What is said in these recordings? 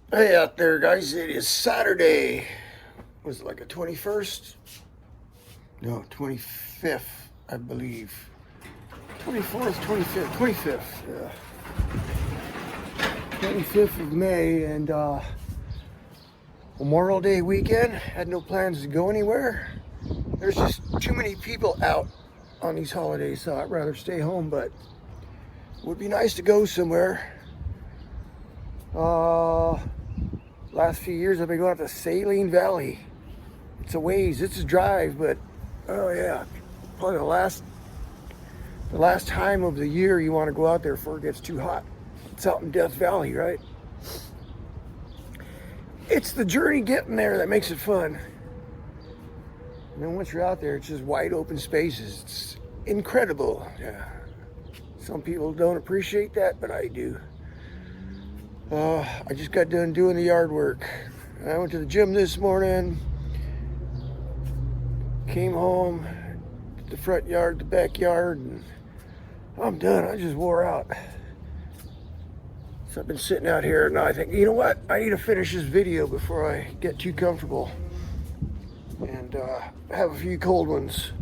Hey out there, guys. It is Saturday. Was it like a 21st? No, 25th, I believe. 24th, 25th, 25th. Yeah. 25th of May, and Memorial Day weekend. Had no plans to go anywhere. There's just too many people out on these holidays, so I'd rather stay home, but it would be nice to go somewhere. Last few years I've been going out to Saline Valley. It's a ways, it's a drive, but oh yeah, probably the last time of the year you want to go out there before it gets too hot. It's out in Death Valley, right? It's the journey getting there that makes it fun. And then once you're out there, it's just wide open spaces. It's incredible. Yeah. Some people don't appreciate that, but I do. I just got done doing the yard work. I went to the gym this morning, came home, the front yard, the backyard, and I'm done. I just wore out. So I've been sitting out here, and I think, you know what? I need to finish this video before I get too comfortable and have a few cold ones.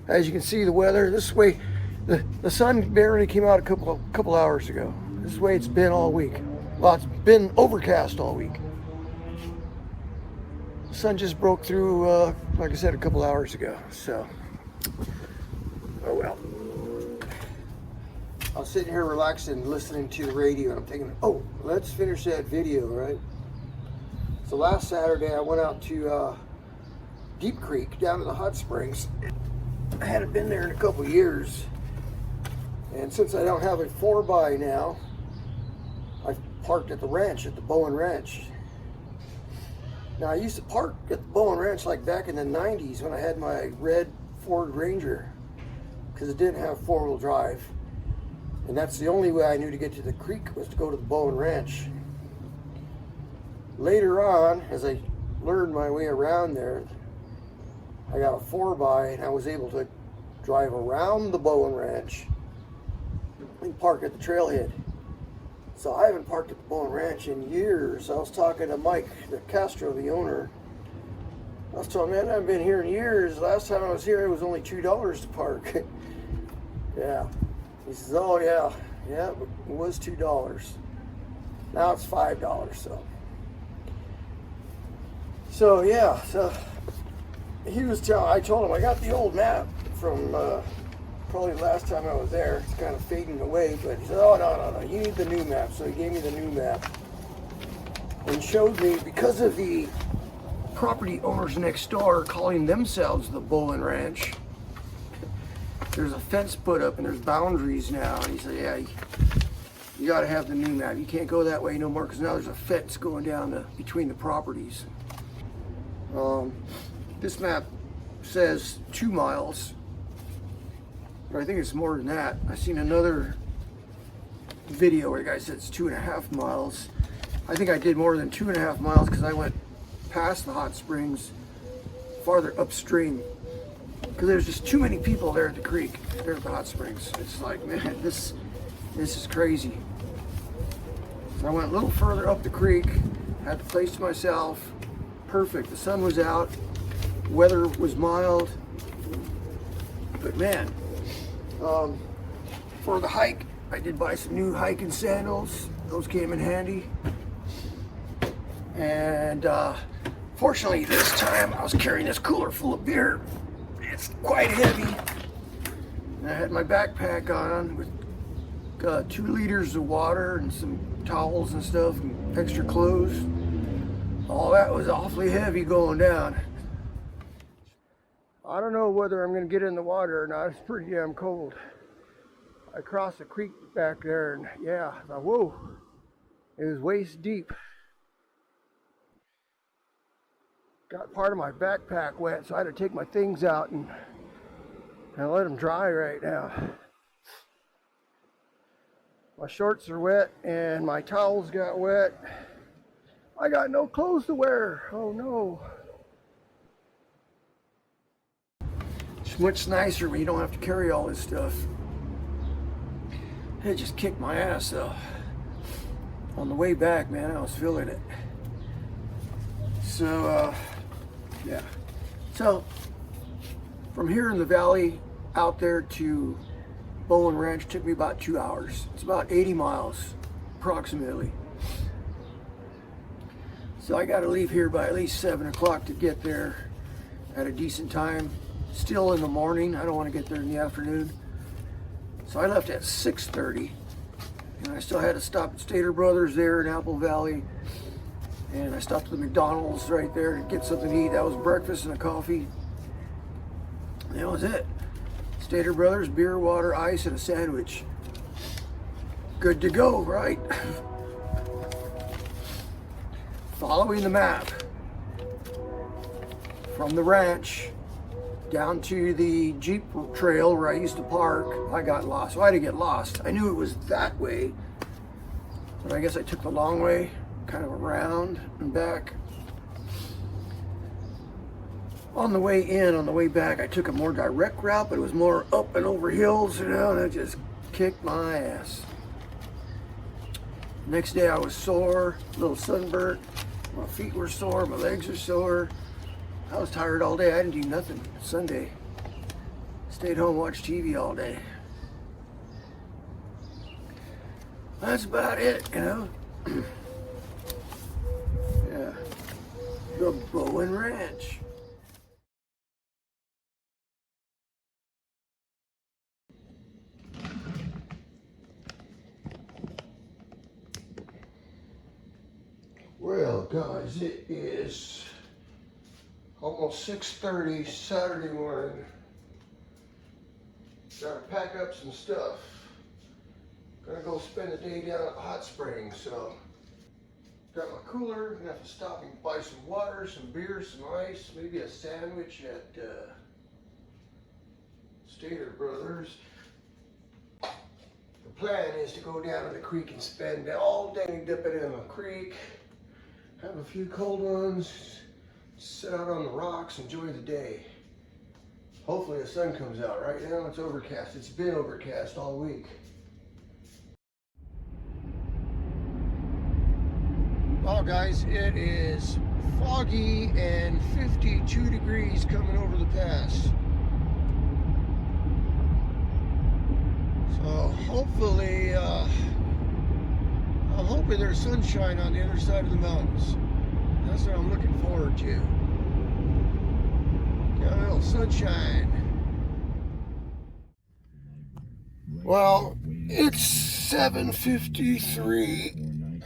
As you can see, the weather this way, the sun barely came out a couple hours ago. This is the way it's been all week. Well, it's been overcast all week. The sun just broke through, like I said, a couple hours ago. So, oh well. I was sitting here relaxing, listening to the radio, and I'm thinking, oh, let's finish that video, right? So last Saturday, I went out to Deep Creek, down to the hot springs. I hadn't been there in a couple years. And since I don't have a 4x now, I parked at the ranch, at the Bowen Ranch. Now, I used to park at the Bowen Ranch like back in the 90s when I had my red Ford Ranger, because it didn't have four-wheel drive. And that's the only way I knew to get to the creek, was to go to the Bowen Ranch. Later on, as I learned my way around there, I got a 4x and I was able to drive around the Bowen Ranch and park at the trailhead. So I haven't parked at the Bowen Ranch in years. I was talking to Mike Castro, the owner. I was telling him, man, I haven't been here in years. Last time I was here, it was only $2 to park. Yeah. He says, oh yeah, it was $2. Now it's $5, so yeah, so he was telling, I told him I got the old map from probably the last time I was there. It's kind of fading away, but he said, oh, no, you need the new map. So he gave me the new map and showed me, because of the property owners next door calling themselves the Bowen Ranch, there's a fence put up and there's boundaries now. And he said, yeah, you got to have the new map. You can't go that way no more, because now there's a fence going down between the properties. This map says 2 miles. But I think it's more than that. I seen another video where the guy said it's 2.5 miles. I think I did more than 2.5 miles, because I went past the hot springs, farther upstream, because there's just too many people there at the creek, there at the hot springs. It's like, man, this is crazy. So I went a little further up the creek, had the place to myself, perfect. The sun was out, weather was mild, but man, for the hike, I did buy some new hiking sandals. Those came in handy. And fortunately this time I was carrying this cooler full of beer. It's quite heavy. And I had my backpack on with 2 liters of water and some towels and stuff and extra clothes. All that was awfully heavy going down. I don't know whether I'm going to get in the water or not. It's pretty damn cold. I crossed the creek back there, and yeah, I thought, whoa, it was waist deep. Got part of my backpack wet, so I had to take my things out and let them dry right now. My shorts are wet and my towels got wet. I got no clothes to wear. Oh no. It's much nicer when you don't have to carry all this stuff. It just kicked my ass though. On the way back, man, I was feeling it. So, yeah. So, from here in the valley out there to Bowen Ranch took me about 2 hours. It's about 80 miles, approximately. So I got to leave here by at least 7 o'clock to get there at a decent time. Still in the morning. I don't want to get there in the afternoon. So I left at 6:30. And I still had to stop at Stater Brothers there in Apple Valley. And I stopped at the McDonald's right there to get something to eat. That was breakfast and a coffee. And that was it. Stater Brothers, beer, water, ice, and a sandwich. Good to go, right? Following the map from the ranch down to the Jeep trail where I used to park, I got lost. Well, I didn't get lost. I knew it was that way, but I guess I took the long way, kind of around and back. On the way in, on the way back, I took a more direct route, but it was more up and over hills, you know, and it just kicked my ass. Next day I was sore, a little sunburnt, my feet were sore, my legs were sore. I was tired all day. I didn't do nothing Sunday. Stayed home, watched TV all day. That's about it, you know. Yeah. The Bowen Ranch. Well, guys, it is almost 6:30 Saturday morning. Gotta pack up some stuff. Gonna go spend the day down at the hot springs, so got my cooler. Gonna have to stop and buy some water, some beer, some ice, maybe a sandwich at Stater Brothers. The plan is to go down to the creek and spend all day dipping in the creek, have a few cold ones, sit out on the rocks, enjoy the day. Hopefully the sun comes out. Right now it's overcast. It's been overcast all week. Well, guys, it is foggy and 52 degrees coming over the pass. So hopefully, I'm hoping there's sunshine on the other side of the mountains. That's what I'm looking forward to. Got a little sunshine. Well, it's 7:53.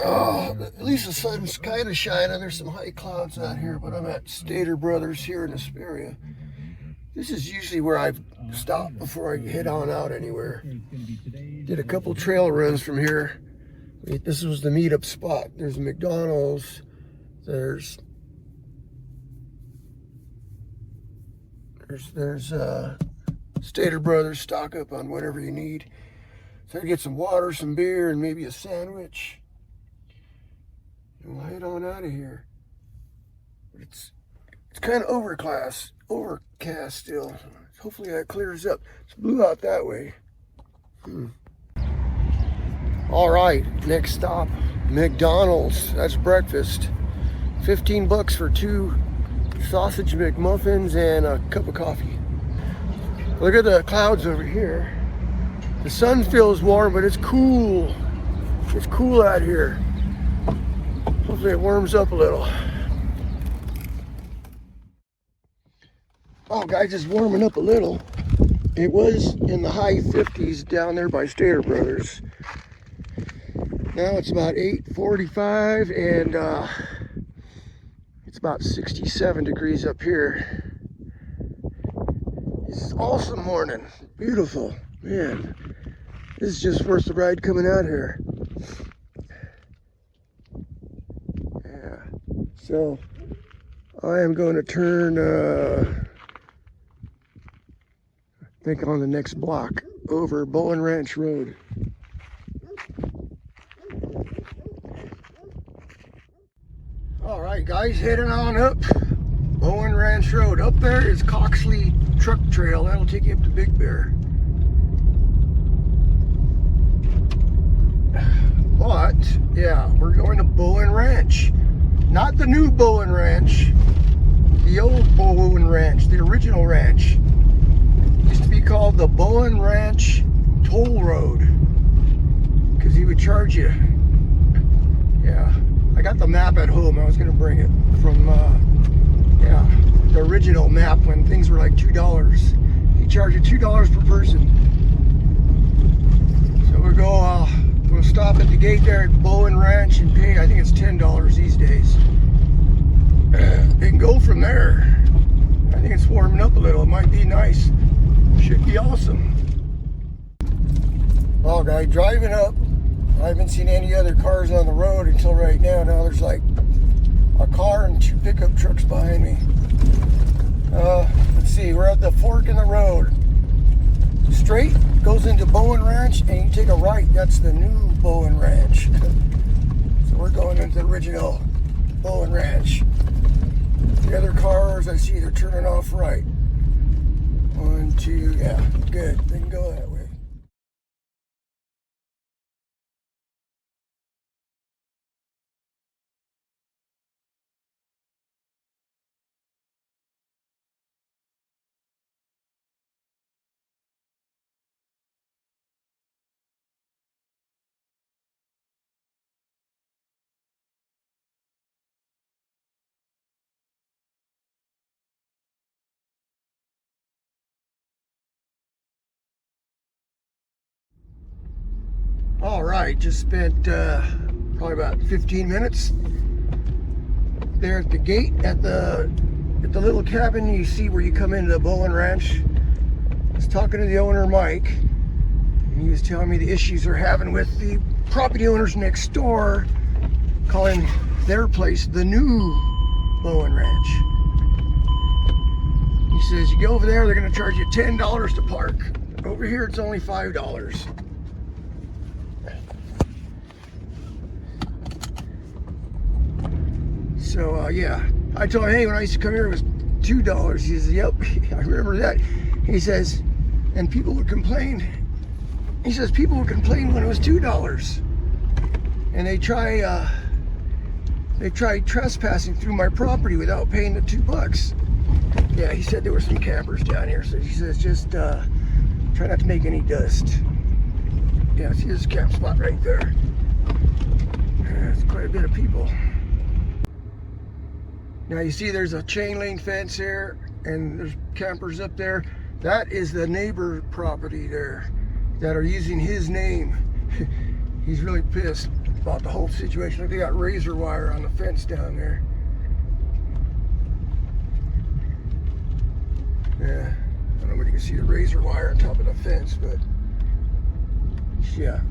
At least the sun's kind of shining. There's some high clouds out here, but I'm at Stater Brothers here in this area. This is usually where I stop before I head on out anywhere. Did a couple trail runs from here. This was the meetup spot. There's a McDonald's. There's Stater Brothers, stock up on whatever you need. So I get some water, some beer, and maybe a sandwich. And we'll head on out of here. But it's kind of overcast still. Hopefully that clears up. It's blue out that way. All right, next stop, McDonald's. That's breakfast. 15 bucks for 2 sausage McMuffins and a cup of coffee. Look at the clouds over here. The sun feels warm, but it's cool. It's cool out here. Hopefully it warms up a little. Oh, guys, it's warming up a little. It was in the high 50s down there by Stater Brothers. Now it's about 8:45 and it's about 67 degrees up here. It's an awesome morning. Beautiful. Man, this is just worth the ride coming out here. Yeah. So I am going to turn, I think on the next block over Bowen Ranch Road. All right, guys, heading on up Bowen Ranch Road. Up there is Coxley Truck Trail. That'll take you up to Big Bear. But, yeah, we're going to Bowen Ranch. Not the new Bowen Ranch. The old Bowen Ranch, the original ranch. Used to be called the Bowen Ranch Toll Road. Because he would charge you. Yeah. I got the map at home. I was going to bring it from, yeah, the original map when things were like $2. He charged you $2 per person. So we'll stop at the gate there at Bowen Ranch and pay, I think it's $10 these days. And go from there. I think it's warming up a little. It might be nice. Should be awesome. Well, guy, driving up, I haven't seen any other cars on the road until right now. Now there's like a car and 2 pickup trucks behind me. Let's see, we're at the fork in the road. Straight goes into Bowen Ranch, and you take a right. That's the new Bowen Ranch. So we're going into the original Bowen Ranch. The other cars I see, they're turning off right. 1, 2, yeah, good. They can go that way. All right, just spent probably about 15 minutes there at the gate at the little cabin you see where you come into the Bowen Ranch. I was talking to the owner, Mike, and he was telling me the issues they're having with the property owners next door, calling their place the new Bowen Ranch. He says you go over there, they're going to charge you $10 to park. Over here, it's only $5. So yeah, I told him, hey, when I used to come here it was $2. He says, yep, I remember that. He says, and people would complain. He says people would complain when it was $2, and they try trespassing through my property without paying the $2. Yeah, he said there were some campers down here, so he says just try not to make any dust. Yeah, see this camp spot right there. There's quite a bit of people. Now you see there's a chain link fence here, and there's campers up there. That is the neighbor property there that are using his name. He's really pissed about the whole situation. Look, they got razor wire on the fence down there. Yeah, I don't know if you can see the razor wire on top of the fence, but yeah.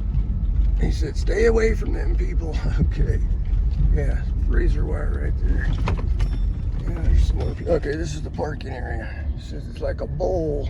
He said, stay away from them people. Okay. Yeah, razor wire right there. Yeah, there's some more people. Okay, this is the parking area. It says it's like a bowl.